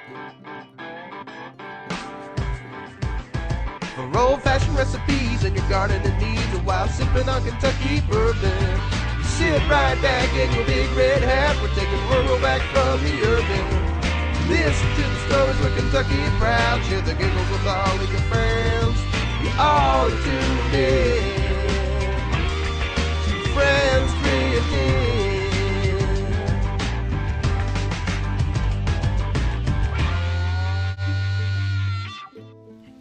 For old-fashioned recipes and your gardening needs, while sipping on Kentucky bourbon. You sit right back in your big red hat, we're taking rural back from the urban. Listen to the stories where Kentucky is proud, share the giggles with all of your friends. You all tuned in to Friends Creative.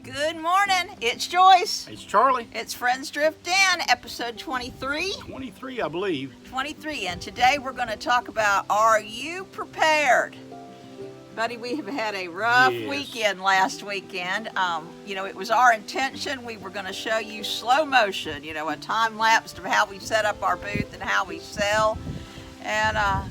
Good morning, it's Joyce. It's Charlie. It's Friends Drift In, episode 23. 23, I believe. 23, and today we're going to talk about, are you prepared? Buddy, we have had a rough weekend last weekend. It was our intention. We were going to show you slow motion, a time lapse of how we set up our booth and how we sell. And, I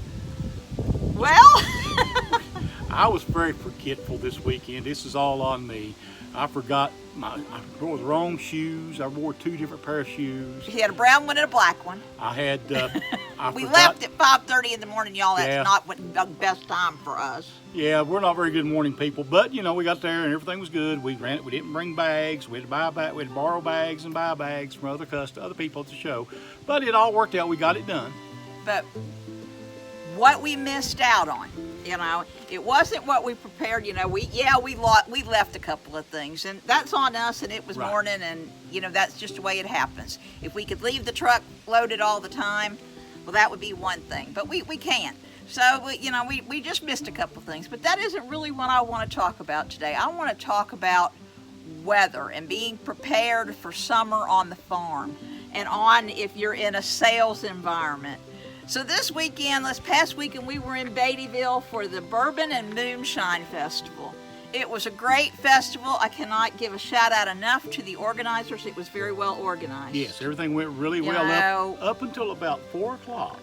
was very forgetful this weekend. This is all on me. I forgot I wore the wrong shoes. I wore two different pair of shoes. He had a brown one and a black one. I had, we left at 5:30 in the morning, y'all. That's not the best time for us. Yeah, we're not very good morning people, but we got there and everything was good. We ran it. We didn't bring bags. We had to borrow bags and buy bags from other people at the show. But it all worked out. We got it done. But what we missed out on, it wasn't what we prepared. We left a couple of things, and that's on us. And it was morning, and that's just the way it happens. If we could leave the truck loaded all the time, well, that would be one thing. But we can't. So we just missed a couple of things. But that isn't really what I want to talk about today. I want to talk about weather and being prepared for summer on the farm, and on if you're in a sales environment. So this past weekend, we were in Beattyville for the Bourbon and Moonshine Festival. It was a great festival. I cannot give a shout out enough to the organizers. It was very well organized. Yes, everything went really well up until about 4 o'clock.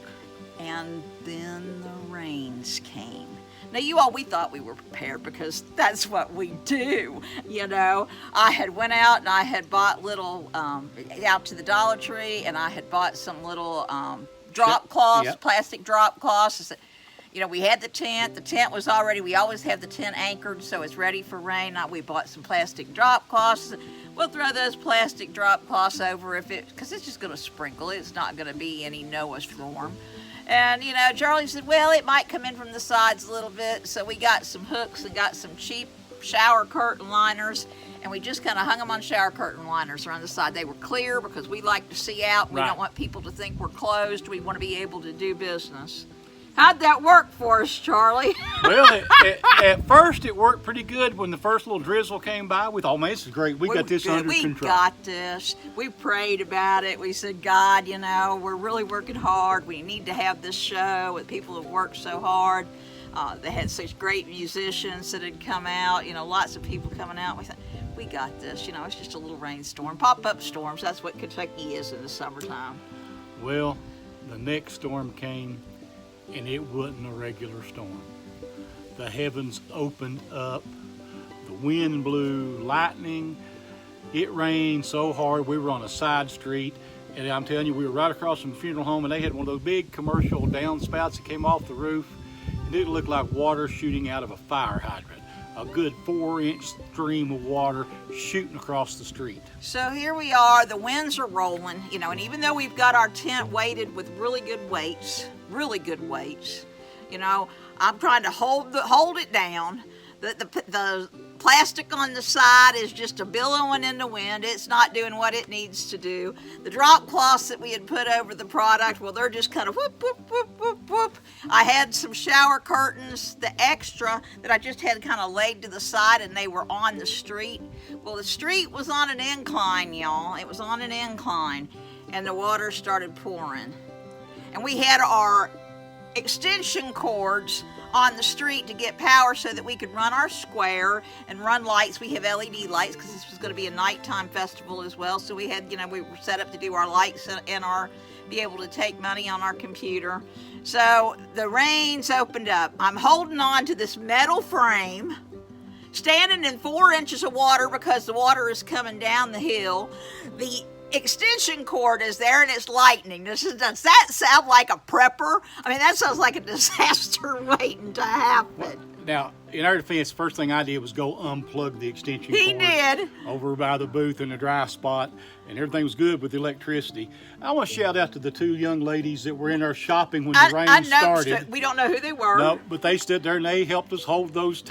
And then the rains came. Now, we thought we were prepared because that's what we do, I had went out and I had bought little, out to the Dollar Tree, and I had bought some little drop cloths, plastic drop cloths. We had the tent. The tent was we always have the tent anchored so it's ready for rain. We bought some plastic drop cloths. We'll throw those plastic drop cloths over because it's just going to sprinkle. It's not going to be any Noah's storm. And, Charlie said, well, it might come in from the sides a little bit. So we got some hooks and got some cheap shower curtain liners. And we just kind of hung them on shower curtain liners around the side. They were clear because we like to see out. We don't want people to think we're closed. We want to be able to do business. How'd that work for us, Charlie? Well, at first it worked pretty good. When the first little drizzle came by, we thought, man, this is great. We got this under control. We got this. We prayed about it. We said, God, we're really working hard. We need to have this show with people who've worked so hard. They had such great musicians that had come out, lots of people coming out. We thought, we got this. It's just a little rainstorm. Pop-up storms. That's what Kentucky is in the summertime. Well, the next storm came, and it wasn't a regular storm. The heavens opened up, the wind blew, lightning, it rained so hard. We were on a side street, and I'm telling you, we were right across from the funeral home, and they had one of those big commercial downspouts that came off the roof, and it looked like water shooting out of a fire hydrant. A good 4-inch stream of water shooting across the street. So here we are, the winds are rolling, and even though we've got our tent weighted with really good weights, I'm trying to hold it down. The plastic on the side is just a billowing in the wind. It's not doing what it needs to do. The drop cloths that we had put over the product, well, they're just kind of whoop, whoop, whoop, whoop, whoop. I had some shower curtains, the extra, that I just had kind of laid to the side, and they were on the street. Well, the street was on an incline, y'all. It was on an incline, and the water started pouring. And we had our extension cords on the street to get power so that we could run our square and run lights. We have LED lights because this was going to be a nighttime festival as well. So we had, we were set up to do our lights and be able to take money on our computer. So the rains opened up. I'm holding on to this metal frame, standing in 4 inches of water because the water is coming down the hill. The extension cord is there and it's lightning. Does that sound like a prepper? I mean, that sounds like a disaster waiting to happen. Now, in our defense, the first thing I did was go unplug the extension cord. He did. Over by the booth in the dry spot, and everything was good with the electricity. I want to shout out to the 2 young ladies that were in there shopping when the rain started. We don't know who they were. No, but they stood there and they helped us hold those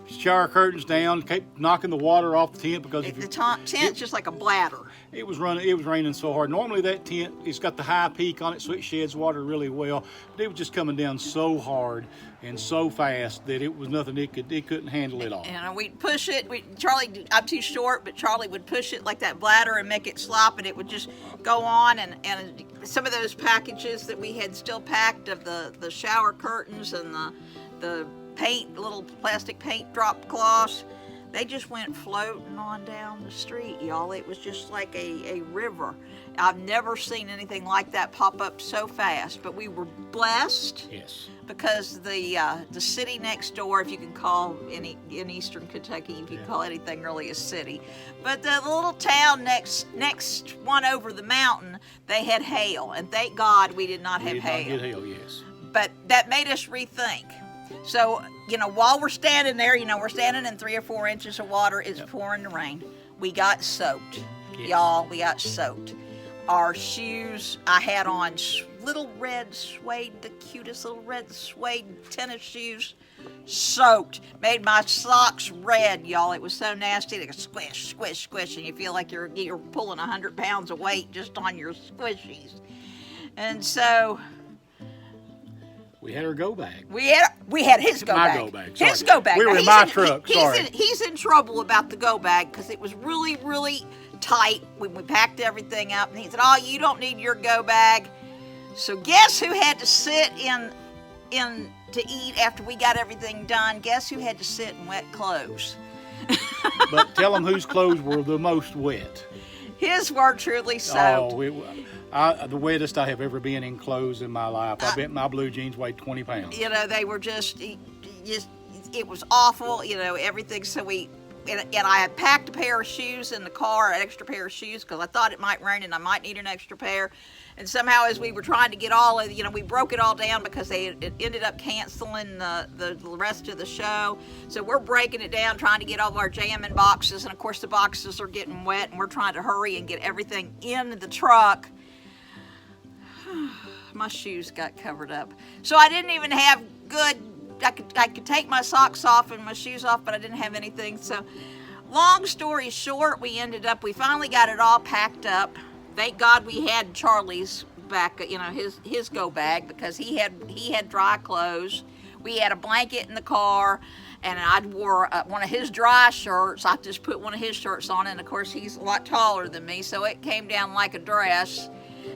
shower curtains down, kept knocking the water off the tent because The tent's just like a bladder. it was raining so hard. Normally that tent, it's got the high peak on it, so it sheds water really well. But it was just coming down so hard and so fast that it was nothing it couldn't handle it all. And we'd push it. Charlie, I'm too short, but Charlie would push it like that bladder and make it slop, and it would just go on. And some of those packages that we had still packed of the shower curtains and the paint, little plastic paint drop cloths, they just went floating on down the street, y'all. It was just like a river. I've never seen anything like that pop up so fast, but we were blessed. Yes. Because the city next door, if you can call in eastern Kentucky, if you can call anything really a city, but the little town next one over the mountain, they had hail, and thank God we did not have hail. We did not get hail, yes. But that made us rethink. So, while we're standing there, we're standing in 3 or 4 inches of water. It's pouring the rain. We got soaked. Yes. Y'all, we got soaked. Our shoes, I had on little red suede, the cutest little red suede tennis shoes, soaked. Made my socks red, y'all. It was so nasty. They go squish, squish, squish, and you feel like you're pulling 100 pounds of weight just on your squishies. And so we had our go bag. We had his go bag. My go bag. Sorry. His go bag. We were in my truck. Sorry. He's in trouble about the go bag because it was really, really tight when we packed everything up. And he said, "Oh, you don't need your go bag." So guess who had to sit in to eat after we got everything done? Guess who had to sit in wet clothes? But tell them whose clothes were the most wet. His were truly soaked. Oh, the wettest I have ever been in clothes in my life. I bet my blue jeans weighed 20 pounds. They were just it was awful, everything. So and I had packed a pair of shoes in the car, an extra pair of shoes, because I thought it might rain and I might need an extra pair. And somehow, as we were trying to get all of, we broke it all down because it ended up canceling the rest of the show. So we're breaking it down, trying to get all of our jam in boxes. And of course, the boxes are getting wet, and we're trying to hurry and get everything in the truck. My shoes got covered up. So I didn't even have I could take my socks off and my shoes off, but I didn't have anything. So long story short, we finally got it all packed up. Thank God we had Charlie's back, his go bag, because he had dry clothes. We had a blanket in the car, and I wore one of his dry shirts. I just put one of his shirts on, and of course he's a lot taller than me, so it came down like a dress.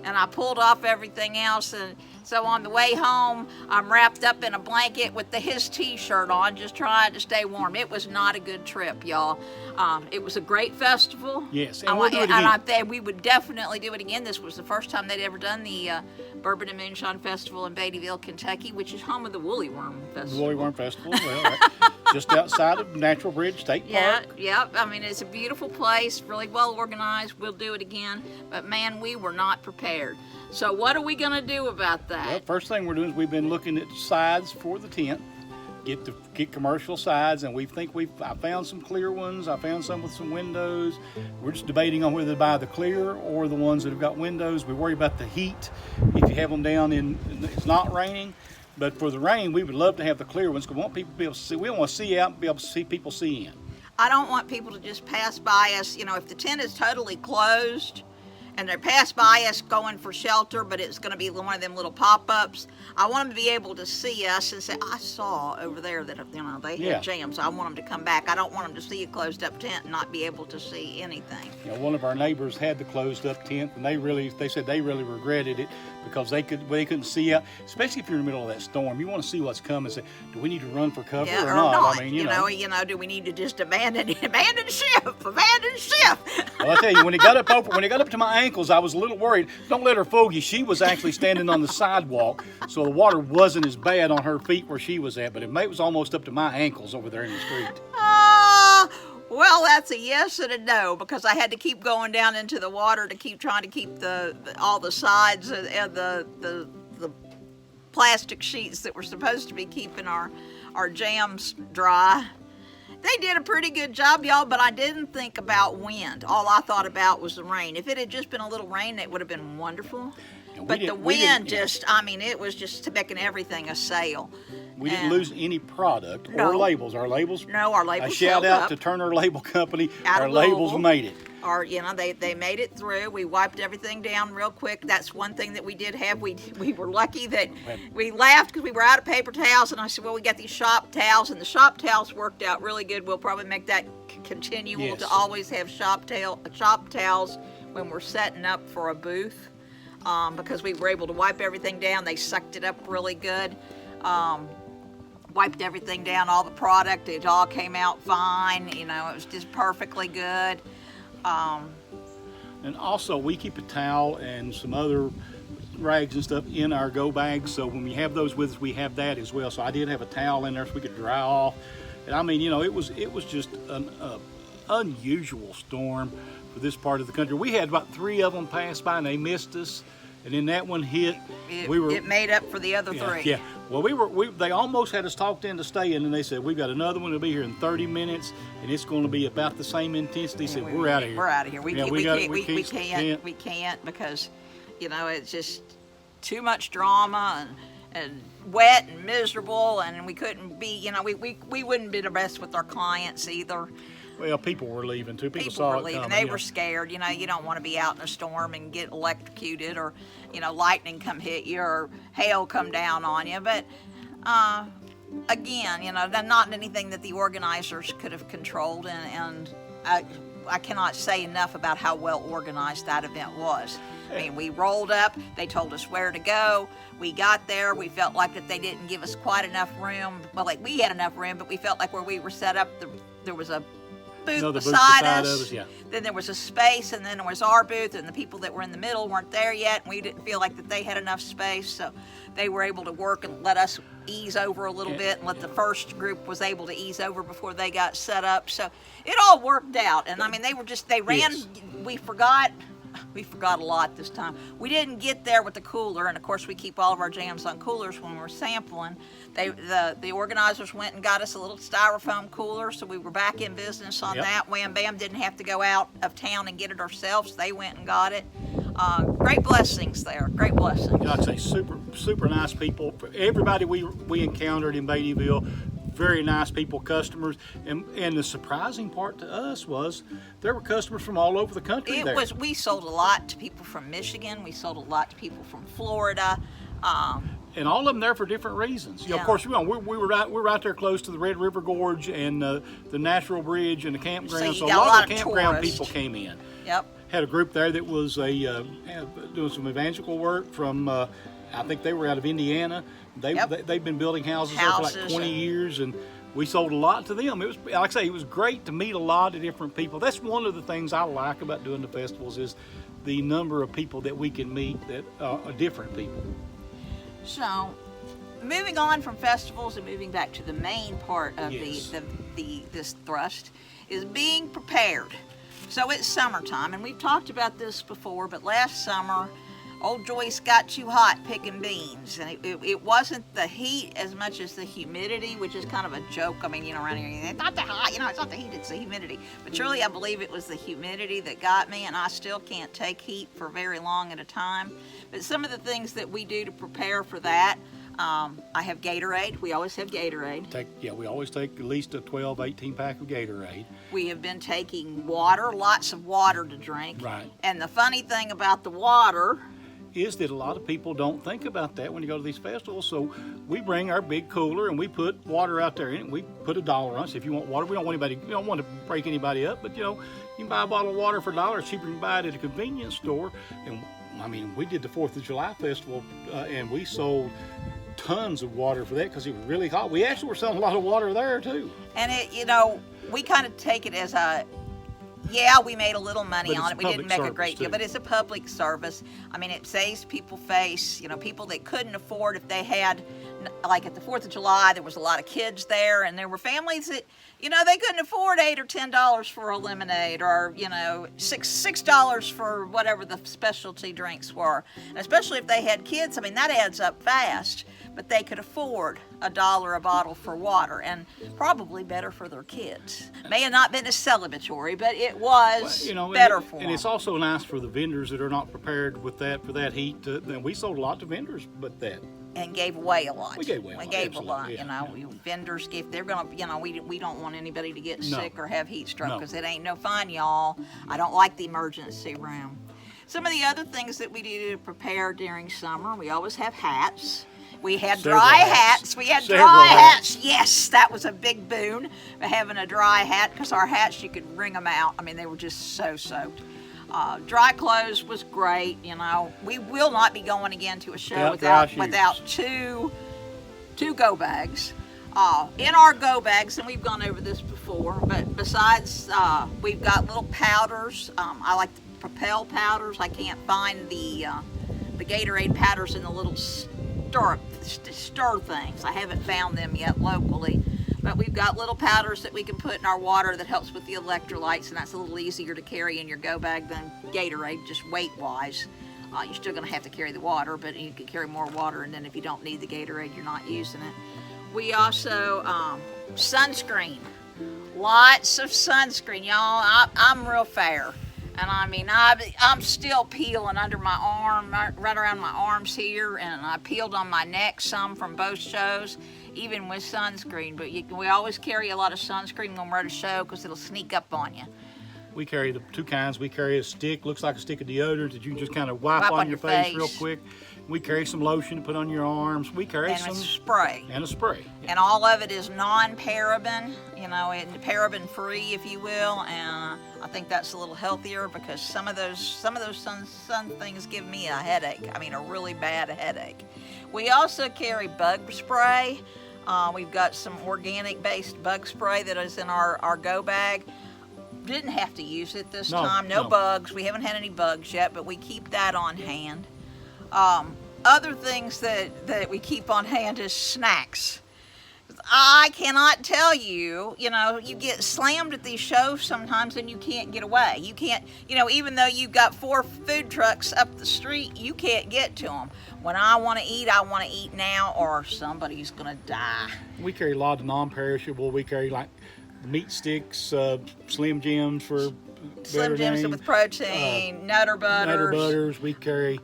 And I pulled off everything else, and so on the way home, I'm wrapped up in a blanket with his t-shirt on, just trying to stay warm. It was not a good trip, y'all. It was a great festival. Yes, and we'll do it again. And we would definitely do it again. This was the first time they'd ever done the Bourbon and Moonshine Festival in Beattyville, Kentucky, which is home of the Woolly Worm Festival. The Woolly Worm Festival, well, just outside of Natural Bridge State Park. Yeah. I mean, it's a beautiful place, really well organized. We'll do it again. But man, we were not prepared. So what are we going to do about that? Well, first thing we're doing is we've been looking at sides for the tent. Get commercial sides, and I found some clear ones. I found some with some windows. We're just debating on whether to buy the clear or the ones that have got windows. We worry about the heat if you have them down in it's not raining. But for the rain, we would love to have the clear ones because we want people to be able to see. We want to see out and be able to see people see in. I don't want people to just pass by us. If the tent is totally closed and they pass by us going for shelter, but it's going to be one of them little pop-ups, I want them to be able to see us and say, I saw over there that they had jams. I want them to come back. I don't want them to see a closed-up tent and not be able to see anything. One of our neighbors had the closed-up tent, and they said they really regretted it because they couldn't see out, especially if you're in the middle of that storm. You want to see what's coming. Say, do we need to run for cover or not? I mean, do we need to just abandon ship? Well, I tell you, when it got up to my ankles, I was a little worried. Don't let her fool you. She was actually standing on the sidewalk, so the water wasn't as bad on her feet where she was at, but it was almost up to my ankles over there in the street. Well, that's a yes and a no, because I had to keep going down into the water to keep trying to keep all the sides and the plastic sheets that were supposed to be keeping our jams dry. They did a pretty good job, y'all, but I didn't think about wind. All I thought about was the rain. If it had just been a little rain, it would have been wonderful. But the wind just, I mean, it was just making everything a sail. We didn't lose any product No. or labels. Our labels. No, our labels A shout held out up. to Turner Label Company. Out Our of labels Louisville. made it. Or, you know, they made it through. We wiped everything down real quick. That's one thing that we did have. We were lucky that we laughed because we were out of paper towels, and I said, well, we got these shop towels, and the shop towels worked out really good. We'll probably make that continual Yes. to always have shop towels when we're setting up for a booth, because we were able to wipe everything down. They sucked it up really good. Wiped everything down, all the product. It all came out fine. You know, it was just perfectly good. And also, we keep a towel and some other rags and stuff in our go bags. So when we have those with us, we have that as well. So I did have a towel in there so we could dry off. And I mean, you know, it was just an unusual storm for this part of the country. We had about 3 of them pass by and they missed us. And then that one hit. It made up for the other 3. Yeah. Well, they almost had us talked into staying, and they said, we've got another one to be here in 30 minutes, and it's going to be about the same intensity. Said, we're out of here. We're out of here. We can't because, you know, it's just too much drama and wet and miserable, and we couldn't be, you know, we wouldn't be the best with our clients either. Well, people were leaving too. People saw were it leaving. coming, They yeah. were scared. You know, you don't want to be out in a storm and get electrocuted, or, you know, lightning come hit you, or hail come down on you. But again, you know, that's not anything that the organizers could have controlled, and I cannot say enough about how well organized that event was. I mean, we rolled up, they told us where to go, we got there, we felt like that they didn't give us quite enough room. Well, like, we had enough room, but we felt like where we were set up, there was a booth beside us. Yeah. Then there was a space, and then there was our booth, and the people that were in the middle weren't there yet, and we didn't feel like that they had enough space, so they were able to work and let us ease over a little bit, and let the first group was able to ease over before they got set up. So it all worked out, and I mean, they ran. Yes. We forgot a lot this time. We didn't get there with the cooler, and of course we keep all of our jams on coolers when we're sampling. The organizers went and got us a little styrofoam cooler, so we were back in business on Yep. that. Wham Bam didn't have to go out of town and get it ourselves. They went and got it. Great blessings there. Great blessings. I'd say super nice people. Everybody we encountered in Beattyville, very nice people, customers, and the surprising part to us was there were customers from all over the country there. We sold a lot to people from Michigan. We sold a lot to people from Florida. And all of them there for different reasons. You know, Yeah. of course, we were right there close to the Red River Gorge and the Natural Bridge and the campground. So So you a got a lot lot of of campground tourists. people came in. Yep. Had a group there that was doing some evangelical work from, I think they were out of Indiana. They've been building houses there for like 20 years, and we sold a lot to them. It was, like I say, it was great to meet a lot of different people. That's one of the things I like about doing the festivals is the number of people that we can meet that are different people. So, moving on from festivals and moving back to the main part of Yes. this thrust is being prepared. So it's summertime, and we've talked about this before, but last summer, old Joyce got too hot picking beans, and it wasn't the heat as much as the humidity, which is kind of a joke. I mean, you know, around here, it's not the hot, you know, it's not the heat, it's the humidity. But truly, I believe it was the humidity that got me, and I still can't take heat for very long at a time. But some of the things that we do to prepare for that, I have Gatorade. We always have Gatorade. We always take at least a 12, 18 pack of Gatorade. We have been taking water, lots of water to drink. Right. And the funny thing about the water is that a lot of people don't think about that when you go to these festivals. So we bring our big cooler and we put water out there in it. We put $1 on it. So if you want water, we don't want to break anybody up, but you know, you can buy a bottle of water for $1. It's cheaper than buy it at a convenience store. And I mean, we did the 4th of July festival and we sold tons of water for that because it was really hot. We actually were selling a lot of water there too. And it, you know, we kind of take it as we made a little money on it. We didn't make a great deal, but it's a public service. I mean, it saves people face, you know, people that couldn't afford if they had, like at the 4th of July, there was a lot of kids there, and there were families that, you know, they couldn't afford $8 or $10 for a lemonade, or, you know, $6 for whatever the specialty drinks were. And especially if they had kids, I mean, that adds up fast. but they could afford $1 a bottle for water, and probably better for their kids. May have not been as celebratory, but it was better for them. And it's also nice for the vendors that are not prepared with that, for that heat. And we sold a lot to vendors, but that. And gave away a lot. We gave away a lot. We gave a lot. Yeah, Vendors give. They're gonna. We don't want anybody to get No. sick or have heat stroke, No. because it ain't no fun, y'all. I don't like the emergency room. Some of the other things that we do to prepare during summer, we always have hats. We had Several dry hats. We had Several dry hats. Yes, that was a big boon, having a dry hat, because our hats, you could wring them out. I mean, they were just so soaked. Dry clothes was great. We will not be going again to a show without two go bags. In our go bags, and we've gone over this before, but besides, we've got little powders. I like the Propel powders. I can't find the Gatorade powders in the little stir things. I haven't found them yet locally. But we've got little powders that we can put in our water that helps with the electrolytes, and that's a little easier to carry in your go bag than Gatorade, just weight-wise. You're still going to have to carry the water, but you can carry more water, and then if you don't need the Gatorade, you're not using it. We also, sunscreen. Lots of sunscreen, y'all. I'm real fair. And I mean, I'm still peeling under my arm, right around my arms here, and I peeled on my neck some from both shows, even with sunscreen. But we always carry a lot of sunscreen when we're at a show, because it'll sneak up on you. We carry the two kinds. We carry a stick, looks like a stick of deodorant that you can just kind of wipe on your face real quick. We carry some lotion to put on your arms. We carry some spray. And a spray. And all of it is non-paraben, and paraben-free, if you will. And I think that's a little healthier, because some of those sun things give me a headache. I mean, a really bad headache. We also carry bug spray. We've got some organic-based bug spray that is in our go bag. Didn't have to use it this time. No bugs. We haven't had any bugs yet, but we keep that on hand. Other things that we keep on hand is snacks. I cannot tell you, you get slammed at these shows sometimes and you can't get away. You can't, even though you've got 4 food trucks up the street, you can't get to them. When I want to eat now, or somebody's going to die. We carry a lot of non-perishable. We carry like meat sticks, Slim Jims for Slim Jims with protein, Nutter Butters. We carry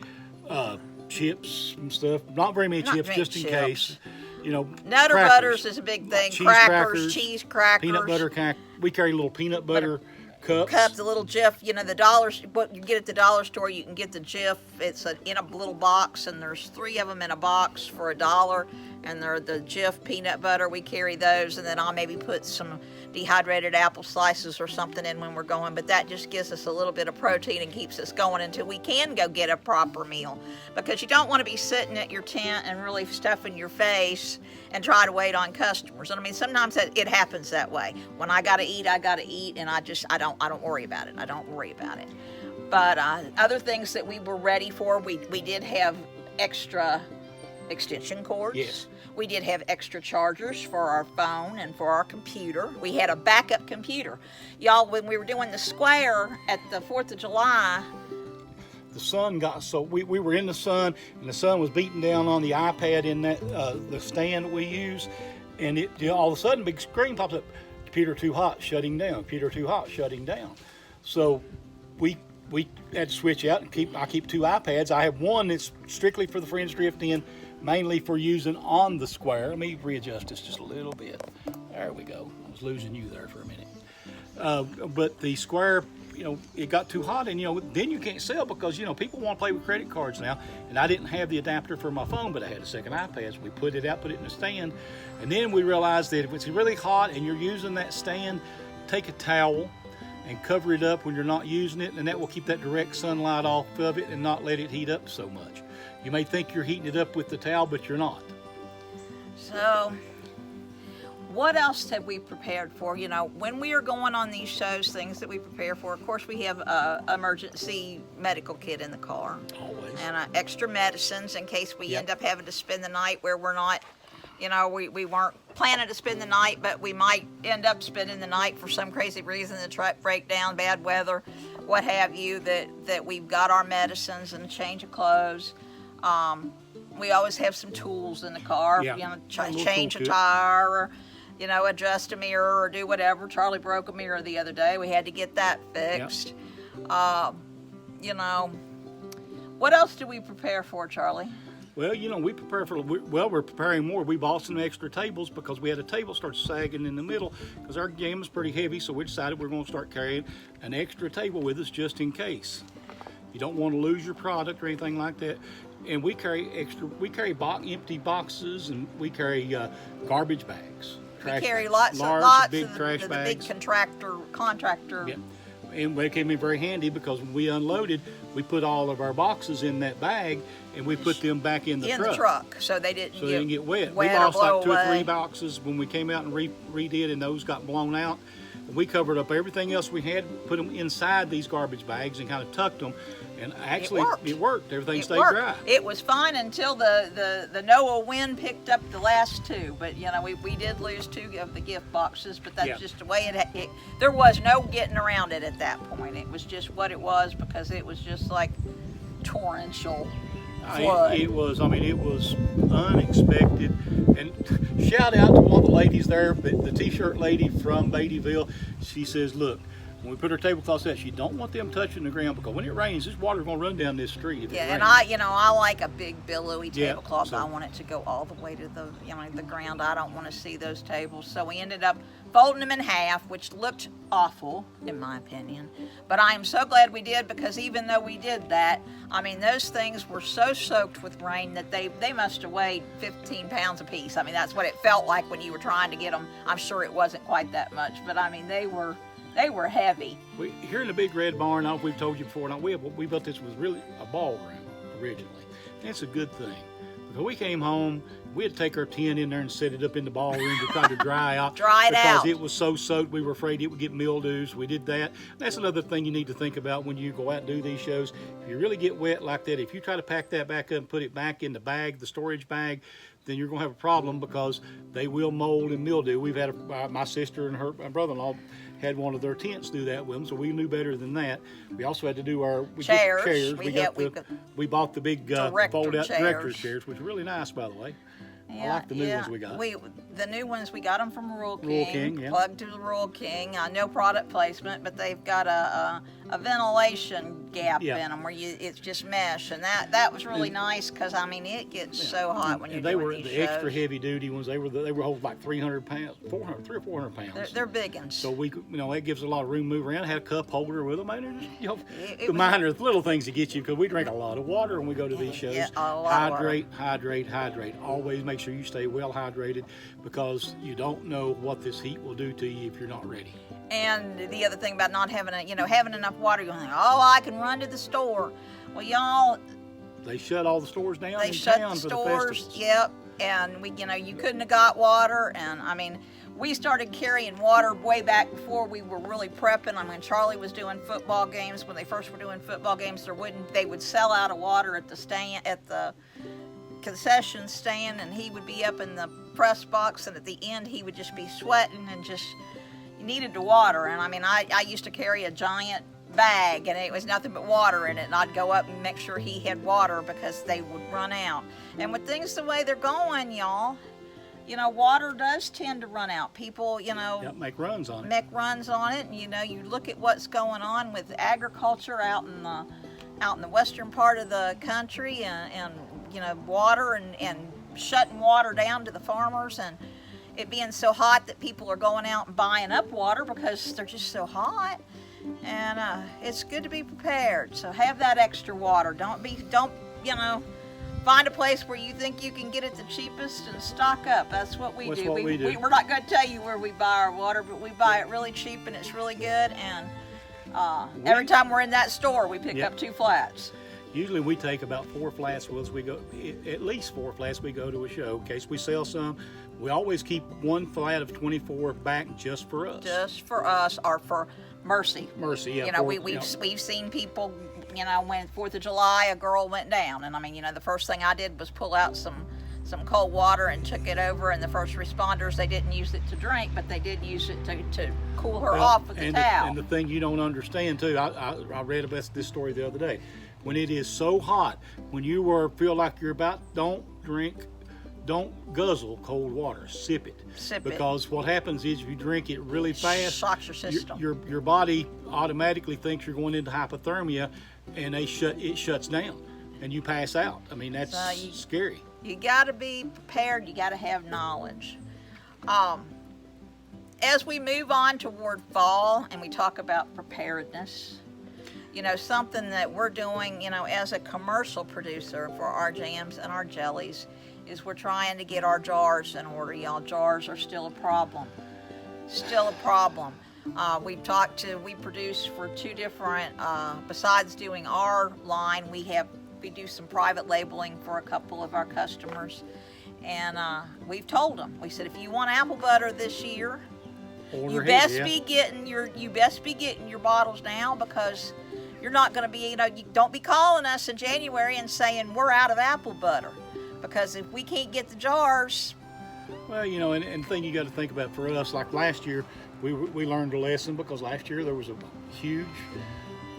chips and stuff. Not very many chips, just in case. Nutter Butters is a big thing. Cheese crackers. Peanut butter. We carry little peanut butter cups. The little Jif. The dollars. What you get at the dollar store, you can get the Jif. It's in a little box, and there's 3 of them in a box for $1. And they're the Jif peanut butter. We carry those, and then I'll maybe put some dehydrated apple slices or something in when we're going. But that just gives us a little bit of protein and keeps us going until we can go get a proper meal. Because you don't want to be sitting at your tent and really stuffing your face and try to wait on customers. And I mean, sometimes it happens that way. When I gotta eat, and I don't worry about it. I don't worry about it. But other things that we were ready for, we did have extra extension cords. Yes. We did have extra chargers for our phone and for our computer. We had a backup computer. Y'all, when we were doing the square at the 4th of July, the sun got so we were in the sun, and the sun was beating down on the iPad in that the stand that we use, and it all of a sudden big screen pops up, computer too hot, shutting down, computer too hot, shutting down. So we had to switch out and I keep 2 iPads. I have one that's strictly for the Friends Drift In, mainly for using on the square. Let me readjust this just a little bit. There we go. I was losing you there for a minute. But the square, it got too hot, and then you can't sell, because people want to play with credit cards now. And I didn't have the adapter for my phone, but I had a second iPad. So we put it out, put it in the stand, and then we realized that if it's really hot and you're using that stand, take a towel and cover it up when you're not using it, and that will keep that direct sunlight off of it and not let it heat up so much. You may think you're heating it up with the towel, but you're not. So, what else have we prepared for? When we are going on these shows, things that we prepare for, of course, we have an emergency medical kit in the car. Always. And extra medicines in case we end up having to spend the night where we're not, we weren't planning to spend the night, but we might end up spending the night for some crazy reason, the truck break down, bad weather, what have you, that we've got our medicines and a change of clothes. we always have some tools in the car. Yeah. You know, A little change a toolkit. tire, or adjust a mirror, or do whatever. Charlie broke a mirror the other day. We had to get that fixed. What else do we prepare for, Charlie? Well, we prepare we're preparing more. We bought some extra tables because we had a table start sagging in the middle because our game is pretty heavy, so we decided we're going to start carrying an extra table with us just in case. You don't want to lose your product or anything like that. And we carry empty boxes, and we carry garbage bags. We carry bags, lots big of trash the bags. big contractor. Yeah. And it came in very handy because when we unloaded, we put all of our boxes in that bag and we put them back in the truck. So they didn't get wet. wet We or lost like blow 2 or 3 away. boxes when we came out and redid, and those got blown out. And we covered up everything else we had, put them inside these garbage bags and kind of tucked them. And actually, it worked. Everything stayed dry. It was fine until the NOAA wind picked up the last 2. But we did lose 2 of the gift boxes. But that's just the way it. There was no getting around it at that point. It was just what it was because it was just like torrential flood. It was unexpected. And shout out to one of the ladies there, the t-shirt lady from Beattyville. She says, look, when we put our tablecloths out, she don't want them touching the ground because when it rains, this water's going to run down this street. If it and rains. I like a big billowy tablecloth. so- I want it to go all the way to the ground. I don't want to see those tables. So we ended up folding them in half, which looked awful in my opinion. But I am so glad we did because even though we did that, those things were so soaked with rain that they must have weighed 15 pounds apiece. That's what it felt like when you were trying to get them. I'm sure it wasn't quite that much, but they were heavy. Here in the Big Red Barn, I don't know if we've told you before, we built this was really a ballroom originally. And it's a good thing. Because we came home, we had to take our tent in there and set it up in the ballroom to try to dry out. Because it was so soaked, we were afraid it would get mildews. We did that. That's another thing you need to think about when you go out and do these shows. If you really get wet like that, if you try to pack that back up and put it back in the bag, the storage bag, then you're going to have a problem because they will mold and mildew. We've had my sister and her brother-in-law had one of their tents do that with them, so we knew better than that. We also had to do our chairs. We bought the big fold-out director's chairs, which are really nice, by the way. I like the new ones we got. The new ones, we got them from Rural King. Rural King, yeah. Plugged to the Rural King. No product placement, but they've got a ventilation gap in them where it's just mesh, and that was really nice because it gets so hot when you're doing these the shows. extra heavy duty ones. They were holding like 300 pounds, 400, 300 or 400 pounds. They're big ones. So that gives a lot of room to move around. Had a cup holder with them. The minor little things to get you because we drink a lot of water when we go to these shows. Yeah, a lot of water. Hydrate. Always make sure you stay well hydrated because you don't know what this heat will do to you if you're not ready. And the other thing about not having having enough water, you're like, I can run to the store. Well, y'all, they shut all the stores down. They in shut town the for stores. the festivals. Yep. And you couldn't have got water. And we started carrying water way back before we were really prepping. Charlie was doing football games. When they first were doing football games, they would sell out of water at the concession stand, and he would be up in the press box, and at the end he would just be sweating and just needed the water. And I used to carry a giant bag and it was nothing but water in it, and I'd go up and make sure he had water because they would run out. And with things the way they're going, y'all, water does tend to run out. People, make runs on it. And you look at what's going on with agriculture out in the western part of the country, and water and shutting water down to the farmers, and it being so hot that people are going out and buying up water because they're just so hot. And it's good to be prepared. So have that extra water. Don't find a place where you think you can get it the cheapest and stock up. That's what we do. We're not going to tell you where we buy our water, but we buy it really cheap and it's really good. And every time we're in that store, we pick up 2 flats. Usually we take about 4 flats with us. We go at least 4 flats. We go to a show. In case we sell some, we always keep 1 flat of 24 back just for us. Just for us, or for Mercy. Mercy, yeah. We've seen people. When 4th of July, a girl went down, and the first thing I did was pull out some cold water and took it over. And the first responders, they didn't use it to drink, but they did use it to cool her off with the towel. And the thing you don't understand too, I read about this story the other day. when it is so hot, when you feel like you're about, don't guzzle cold water, sip it. Because what happens is if you drink it really fast, shocks your system. Your body automatically thinks you're going into hypothermia, and it shuts down, and you pass out. I mean, that's scary. You got to be prepared. You got to have knowledge. As we move on toward fall and we talk about preparedness, something that we're doing, as a commercial producer for our jams and our jellies, is we're trying to get our jars in order, y'all. Jars are still a problem. We produce for two different, besides doing our line, we do some private labeling for a couple of our customers. And we've told them, we said, if you want apple butter this year, you best be getting your bottles now, because you're not going to be, you don't be calling us in January and saying we're out of apple butter, because if we can't get the jars. Well, and the thing you got to think about for us, like last year, we learned a lesson, because last year there was a huge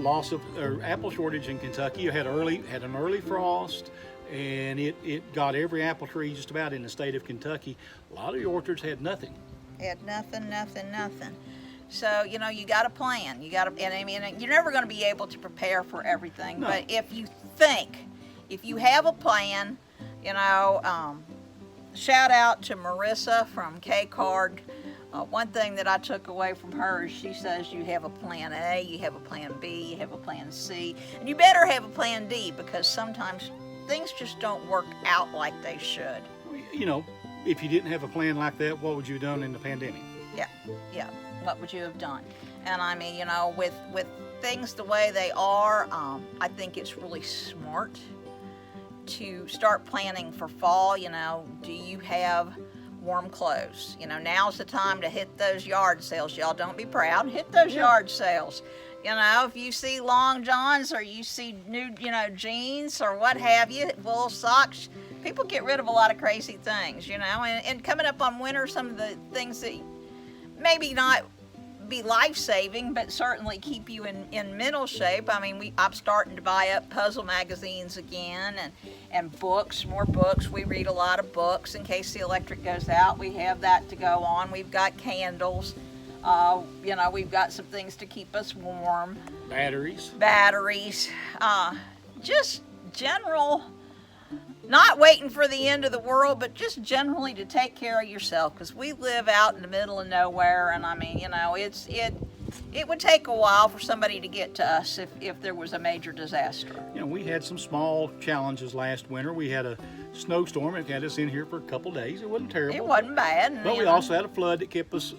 loss of apple shortage in Kentucky. You had an early frost, and it got every apple tree just about in the state of Kentucky. A lot of the orchards had nothing. Had nothing. So, you got to plan. And you're never going to be able to prepare for everything. No. But if you have a plan, shout out to Marissa from K-Card. One thing that I took away from her is she says you have a plan A, you have a plan B, you have a plan C, and you better have a plan D, because sometimes things just don't work out like they should. If you didn't have a plan like that, what would you have done in the pandemic? Yeah. What would you have done? And I mean, with things the way they are, I think it's really smart to start planning for fall. Do you have warm clothes? Now's the time to hit those yard sales. Y'all don't be proud. Hit those yard sales. If you see long johns, or you see new, jeans or what have you, wool socks, people get rid of a lot of crazy things, and coming up on winter, some of the things that maybe not be life-saving, but certainly keep you in mental shape. I mean, I'm starting to buy up puzzle magazines again, and books, more books. We read a lot of books in case the electric goes out. We have that to go on. We've got candles. We've got some things to keep us warm. Batteries. Just general, not waiting for the end of the world, but just generally to take care of yourself, because we live out in the middle of nowhere, and I mean, it would take a while for somebody to get to us if there was a major disaster. We had some small challenges last winter. We had a snowstorm. It had us in here for a couple days. It wasn't terrible. It wasn't bad. But we also had a flood that kept us,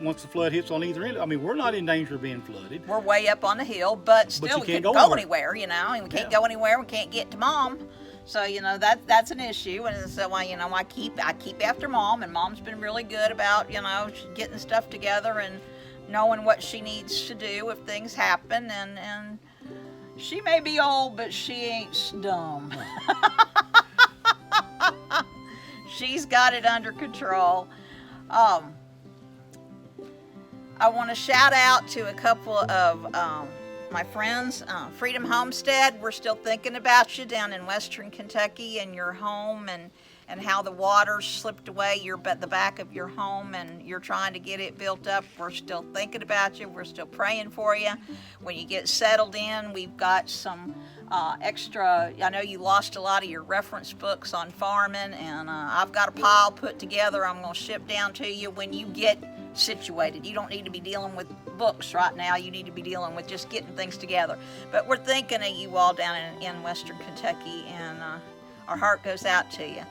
once the flood hits on either end, I mean, we're not in danger of being flooded. We're way up on the hill, but still we can't go anywhere, and we can't go anywhere. We can't get to Mom. So, that's an issue. And so, I keep after Mom, and Mom's been really good about, getting stuff together and knowing what she needs to do if things happen. And she may be old, but she ain't dumb. She's got it under control. I want to shout out to a couple of my friends, Freedom Homestead. We're still thinking about you down in western Kentucky and your home, and how the water slipped away the back of your home, and you're trying to get it built up. We're still thinking about you. We're still praying for you. When you get settled in, we've got some extra. I know you lost a lot of your reference books on farming, and I've got a pile put together. I'm going to ship down to you when you get situated. You don't need to be dealing with books right now. You need to be dealing with just getting things together. But we're thinking of you all down in western Kentucky, and our heart goes out to you.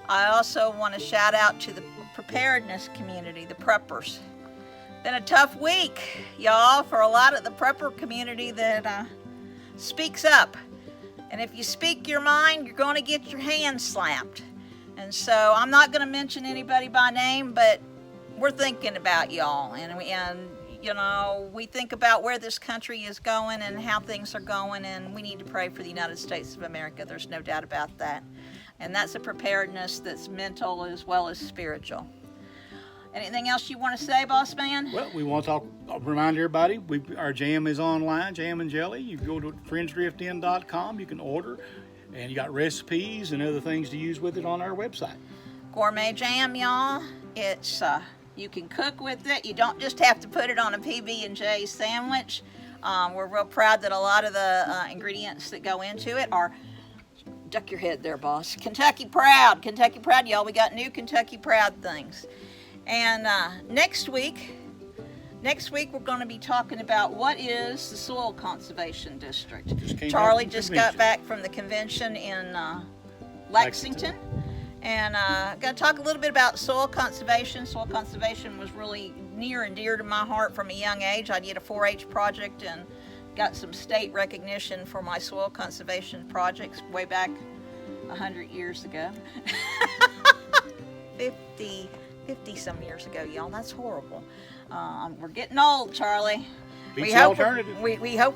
I also want to shout out to the preparedness community, the preppers. Been a tough week, y'all, for a lot of the prepper community that speaks up. And if you speak your mind, you're going to get your hand slapped. And so I'm not going to mention anybody by name, but we're thinking about y'all. And we think about where this country is going and how things are going, and we need to pray for the United States of America. There's no doubt about that. And that's a preparedness that's mental as well as spiritual. Anything else you want to say, boss man? Well, we want to remind everybody, our jam is online, Jam and Jelly. You go to friendsdriftin.com, you can order, and you got recipes and other things to use with it on our website. Gourmet jam, y'all. It's you can cook with it. You don't just have to put it on a PB&J sandwich. We're real proud that a lot of the ingredients that go into it are, duck your head there, boss, Kentucky Proud, y'all. We got new Kentucky Proud things. And next week we're going to be talking about what is the Soil Conservation District. Charlie just got back from the convention in Lexington. And I'm going to talk a little bit about soil conservation. Soil conservation was really near and dear to my heart from a young age. I did a 4-H project and got some state recognition for my soil conservation projects way back 100 years ago. 50 some years ago, y'all. That's horrible. We're getting old, Charlie. We hope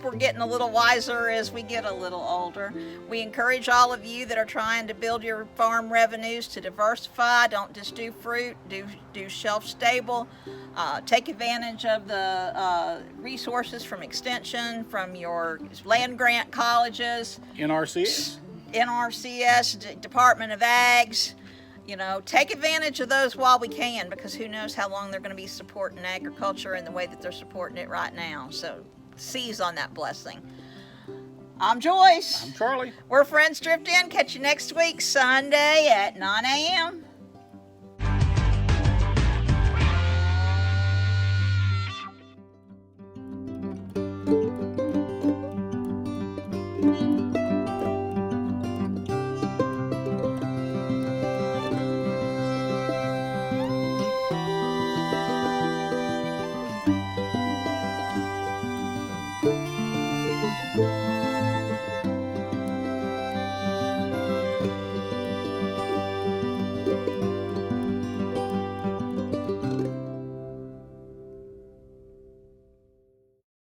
we're getting a little wiser as we get a little older. We encourage all of you that are trying to build your farm revenues to diversify. Don't just do fruit, do shelf stable. Take advantage of the resources from Extension, from your land grant colleges. NRCS, Department of Ags. You know, take advantage of those while we can, because who knows how long they're going to be supporting agriculture in the way that they're supporting it right now. So seize on that blessing. I'm Joyce. I'm Charlie. We're Friends Drift In. Catch you next week, Sunday at 9 a.m.